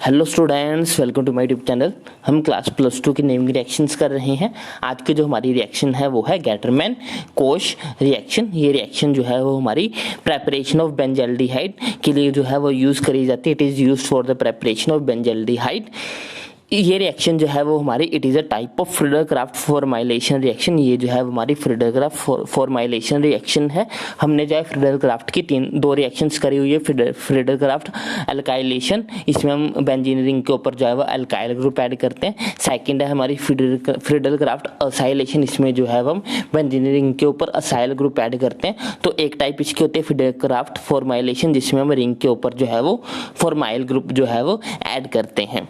Hello students, welcome to my YouTube channel. हम class +2 के naming reactions कर रहे हैं। आज की जो हमारी रिएक्शन है वो है गेटरमैन कोश रिएक्शन। ये रिएक्शन जो है वो हमारी प्रेपरेशन ऑफ बेंजल्डिहाइड के लिए जो है वो यूज़ करी जाती है। It is used for the preparation of benzaldehyde. ये रिएक्शन जो है वो हमारी it is a type of Friedel-Crafts formylation reaction. ये जो है हमारी फ्रीडल-क्राफ्ट फॉर्माइलेशन रिएक्शन है। हमने जो है फ्रीडल-क्राफ्ट की दो रिएक्शंस करी हुई है। फ्रीडल-क्राफ्ट अल्काइलेशन, इसमें हम बेंजीन रिंग के ऊपर जो है वो अल्काइल ग्रुप ऐड करते हैं। सेकंड है हमारी फ्रीडल-क्राफ्ट असाइलेशन, इसमें जो है हम बेंजीन रिंग के ऊपर असाइल ग्रुप ऐड करते हैं। तो एक टाइप इसकी होती है फ्रीडल-क्राफ्ट फॉर्माइलेशन, जिसमें हम रिंग के ऊपर जो है वो फॉर्माइल ग्रुप जो है वो ऐड करते हैं।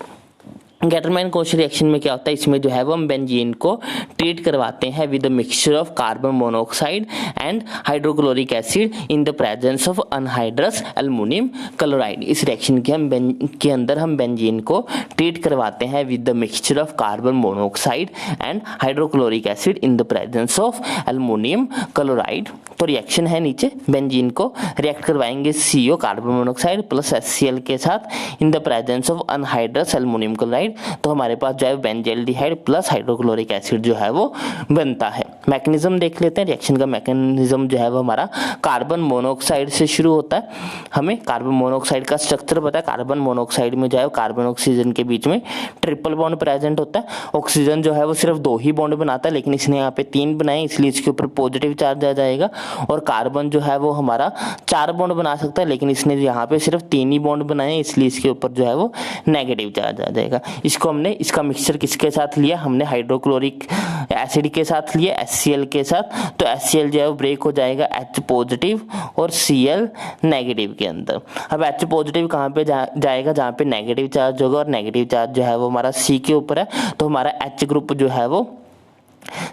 गेटरमैन कोश रिएक्शन में क्या होता है, इसमें जो है वो हम बेंजीन को ट्रीट करवाते हैं with the mixture of carbon monoxide and hydrochloric acid in the presence of anhydrous aluminium chloride. इस रिएक्शन के अंदर हम बेंजीन को ट्रीट करवाते हैं with the mixture of carbon monoxide and hydrochloric acid in the presence of aluminium chloride. तो reaction है नीचे, बेंजीन को रिएक्ट करवाएंगे CO carbon monoxide plus HCl के साथ in the presence of anhydrous aluminium chloride. तो हमारे पास जो है बेंजल्डिहाइड प्लस हाइड्रोक्लोरिक एसिड जो है वो बनता है। मैकेनिज्म देख लेते हैं। रिएक्शन का मैकेनिज्म जो है वो हमारा कार्बन मोनोऑक्साइड से शुरू होता है। हमें कार्बन मोनोऑक्साइड का स्ट्रक्चर पता है। कार्बन मोनोऑक्साइड में जो है कार्बन ऑक्सीजन के बीच में ट्रिपल बॉन्ड प्रेजेंट होता है। ऑक्सीजन जो है वो सिर्फ 2 ही बॉन्ड बनाता है, लेकिन इसने यहाँ पे 3 बनाए, इसलिए इसके ऊपर पॉजिटिव चार्ज आ जाएगा। और कार्बन जो है वो हमारा 4 बॉन्ड बना सकता है, लेकिन इसने यहाँ पे सिर्फ 3 ही बॉन्ड बनाए, इसलिए इसके ऊपर जो है वो नेगेटिव चार्ज आ जाएगा। इसको हमने इसका मिक्सचर किसके साथ लिया, हमने हाइड्रोक्लोरिक एसिड के साथ लिया, HCl के साथ। तो HCl जो है वो ब्रेक हो जाएगा H पॉजिटिव और Cl नेगेटिव के अंदर। अब H पॉजिटिव कहाँ पे जाएगा, जहाँ पे नेगेटिव चार्ज होगा, और नेगेटिव चार्ज जो है वो हमारा C के ऊपर है। तो हमारा H ग्रुप जो है वो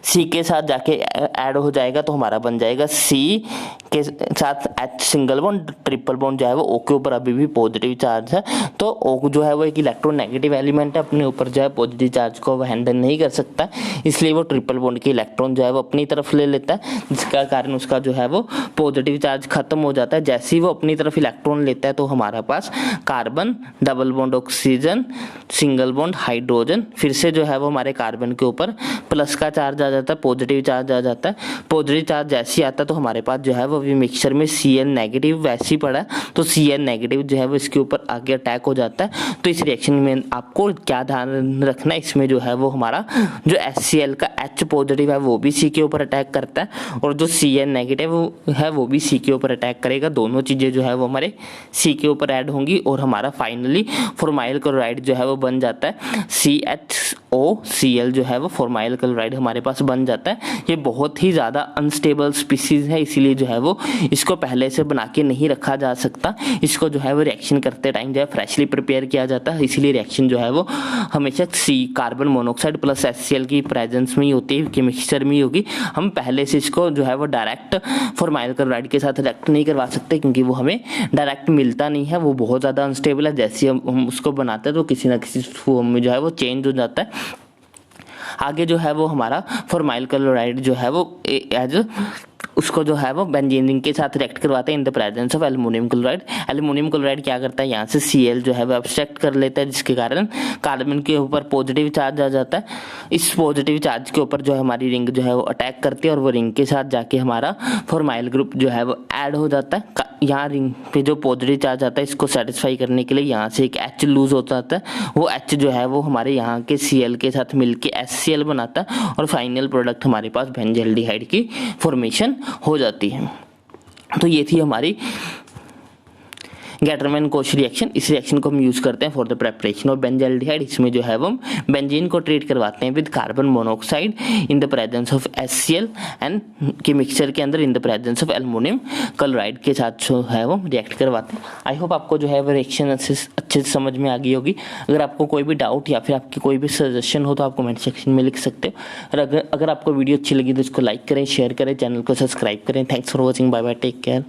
C के साथ जाके ऐड हो जाएगा, तो हमारा बन जाएगा C के साथ H single bond, triple bond जो है वो O के ऊपर अभी भी पॉजिटिव चार्ज है। तो O जो है वो एक इलेक्ट्रोनेगेटिव एलिमेंट है, अपने ऊपर जो है पॉजिटिव चार्ज को वो हैंडल नहीं कर सकता, इसलिए वो ट्रिपल बॉन्ड के इलेक्ट्रॉन जो है वो अपनी तरफ ले लेता है, जिसका कारण उसका जो है वो पॉजिटिव चार्ज खत्म हो जाता है। जैसे ही वो अपनी तरफ इलेक्ट्रॉन लेता है तो हमारा पास carbon, double bond oxygen, single bond hydrogen, फिर से जो है वो हमारे कार्बन के ऊपर प्लस का चार्ज आ जाता है, पॉजिटिव चार्ज आ जाता है। पॉजिटिव चार्ज जैसे ही आता है तो हमारे पास जो है वो भी मिक्सचर में Cl नेगेटिव वैसे ही पड़ा है, तो Cl नेगेटिव जो है वो इसके ऊपर आगे अटैक हो जाता है। तो इस रिएक्शन में आपको क्या ध्यान रखना है, इसमें जो है वो हमारा जो HCl का H पॉजिटिव है वो भी C के ऊपर अटैक करता है, और जो Cl नेगेटिव है वो भी C के ऊपर अटैक करेगा। दोनों चीज़ें जो है वो हमारे C के ऊपर ऐड होंगी, और हमारा फाइनली फॉर्माइल क्लोराइड जो है वो बन जाता है। CHOCl जो है वो फॉर्माइल क्लोराइड हमारे पास बन जाता है। ये बहुत ही ज़्यादा अनस्टेबल स्पीसीज है, इसीलिए जो है वो इसको पहले से बना के नहीं रखा जा सकता। इसको जो है वो रिएक्शन करते टाइम जो है फ्रेशली प्रिपेयर किया जाता है, इसीलिए रिएक्शन जो है वो हमेशा C carbon monoxide plus HCl की प्रेजेंस में ही होती है, कि मिक्सचर में ही होगी। हम पहले से इसको जो है वो डायरेक्ट फॉर्माइल क्लोराइड के साथ रिएक्ट नहीं करवा सकते, क्योंकि वो हमें डायरेक्ट मिलता नहीं है, वो बहुत ज़्यादा अनस्टेबल है। जैसे हम उसको बनाते हैं तो किसी ना किसी फॉर्म में जो है वो चेंज हो जाता है। आगे जो है वो हमारा फॉर्माइल क्लोराइड जो है वो एज उसको जो है वो बेंजीन रिंग के साथ रिएक्ट करवाते हैं in the presence of aluminium chloride. Aluminium chloride क्या करता है, यहाँ से Cl जो है वो एब्स्ट्रैक्ट कर लेता है, जिसके कारण कार्बन के ऊपर पॉजिटिव चार्ज आ जाता है। इस पॉजिटिव चार्ज के ऊपर जो है हमारी रिंग जो है वो अटैक करती है, और वो रिंग के साथ जाके हमारा फॉर्माइल ग्रुप जो है वो ऐड हो जाता है। यहाँ रिंग पे जो पॉजिटिव चार्ज आता है, इसको सेटिस्फाई करने के लिए यहाँ से एक H लूज हो जाता है। वो H जो है वो हमारे यहाँ के Cl के साथ मिलके HCl बनाता है, और फाइनल प्रोडक्ट हमारे पास बेंजल्डिहाइड की फॉर्मेशन हो जाती है। तो ये थी हमारी गेटरमैन कोश रिएक्शन। इस रिएक्शन को हम यूज़ करते हैं for the preparation of benzaldehyde. इसमें जो है वो हम बेंजीन को ट्रीट करवाते हैं with carbon monoxide in the presence of HCl and के मिक्सचर के अंदर in the presence of aluminium chloride के साथ जो है वो रिएक्ट करवाते हैं। आई होप आपको जो है वो रिएक्शन अच्छे से समझ में आ गई होगी। अगर आपको कोई भी डाउट या फिर आपकी कोई भी सजेशन हो तो आप कमेंट सेक्शन में लिख सकते हो। और अगर आपको वीडियो अच्छी लगी तो इसको लाइक करें, शेयर करें, चैनल को सब्सक्राइब करें। Thanks for watching, bye bye, take care.